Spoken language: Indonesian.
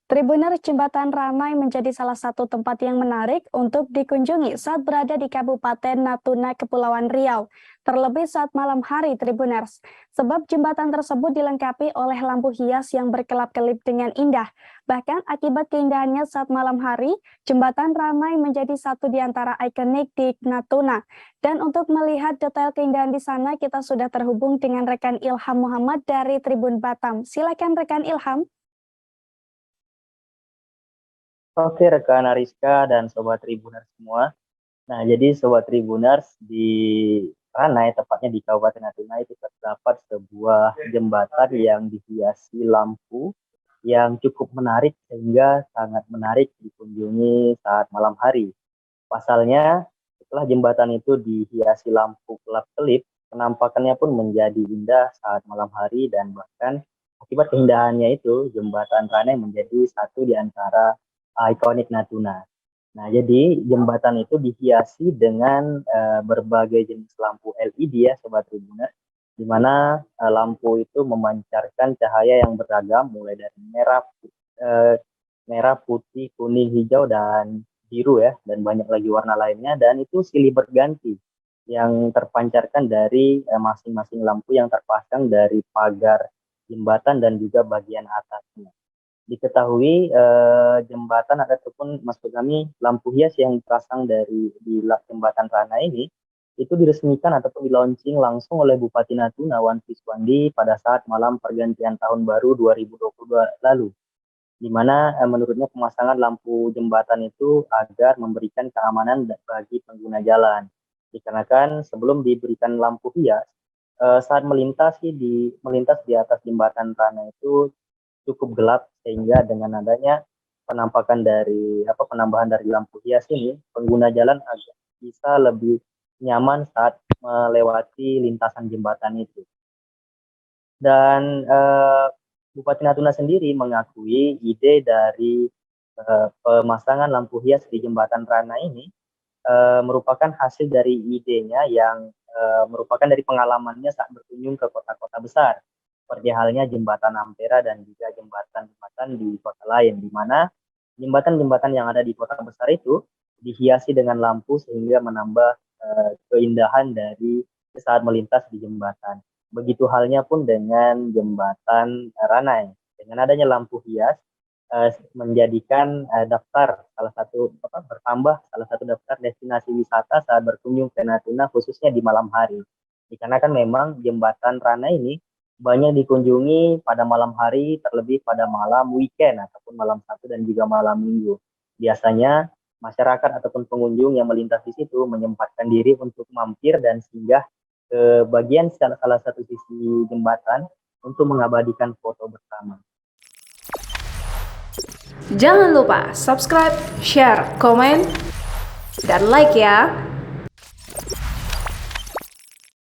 Tribuners Jembatan Ranai menjadi salah satu tempat yang menarik untuk dikunjungi saat berada di Kabupaten Natuna, Kepulauan Riau. Terlebih saat malam hari, Tribuners. Sebab jembatan tersebut dilengkapi oleh lampu hias yang berkelap-kelip dengan indah. Bahkan akibat keindahannya saat malam hari, Jembatan Ranai menjadi satu di antara ikonik di Natuna. Dan untuk melihat detail keindahan di sana, kita sudah terhubung dengan rekan Ilham Muhammad dari Tribun Batam. Silakan rekan Ilham. Oke, rekan Ariska dan Sobat Tribuners semua. Nah, jadi Sobat Tribuners di Ranai, tepatnya di Kabupaten Natuna, itu terdapat sebuah jembatan yang dihiasi lampu yang cukup menarik sehingga sangat menarik dikunjungi saat malam hari. Pasalnya, setelah jembatan itu dihiasi lampu kelap-kelip, penampakannya pun menjadi indah saat malam hari dan bahkan akibat keindahannya itu, jembatan Ranai menjadi satu di antara ikonik Natuna. Nah, jadi jembatan itu dihiasi dengan berbagai jenis lampu LED ya, Sobat Tribuners, di mana lampu itu memancarkan cahaya yang beragam, mulai dari merah, putih, kuning, hijau, dan biru ya, dan banyak lagi warna lainnya, dan itu silih berganti yang terpancarkan dari masing-masing lampu yang terpasang dari pagar jembatan dan juga bagian atasnya. Diketahui jembatan ataupun maksud kami lampu hias yang dipasang di jembatan Ranai ini itu diresmikan ataupun di-launching langsung oleh Bupati Natuna Wan Fiswandi pada saat malam pergantian tahun baru 2022 lalu, di mana menurutnya pemasangan lampu jembatan itu agar memberikan keamanan bagi pengguna jalan. Dikarenakan sebelum diberikan lampu hias, saat melintas di atas jembatan Ranai itu cukup gelap, sehingga dengan adanya penambahan dari lampu hias ini, pengguna jalan agak bisa lebih nyaman saat melewati lintasan jembatan itu. Dan Bupati Natuna sendiri mengakui ide dari pemasangan lampu hias di jembatan Ranai ini merupakan hasil dari idenya yang merupakan dari pengalamannya saat berkunjung ke kota-kota besar, seperti halnya jembatan Ampera dan juga jembatan-jembatan di kota lain, di mana jembatan-jembatan yang ada di kota besar itu dihiasi dengan lampu sehingga menambah keindahan dari saat melintas di jembatan. Begitu halnya pun dengan jembatan Ranai, dengan adanya lampu hias menjadikan bertambah salah satu daftar destinasi wisata saat berkunjung ke Natuna, khususnya di malam hari. Dikarenakan memang jembatan Ranai ini banyak dikunjungi pada malam hari, terlebih pada malam weekend ataupun malam Sabtu dan juga malam Minggu. Biasanya masyarakat ataupun pengunjung yang melintas di situ menyempatkan diri untuk mampir dan singgah ke bagian salah satu sisi jembatan untuk mengabadikan foto bersama. Jangan lupa subscribe, share, komen, dan like ya.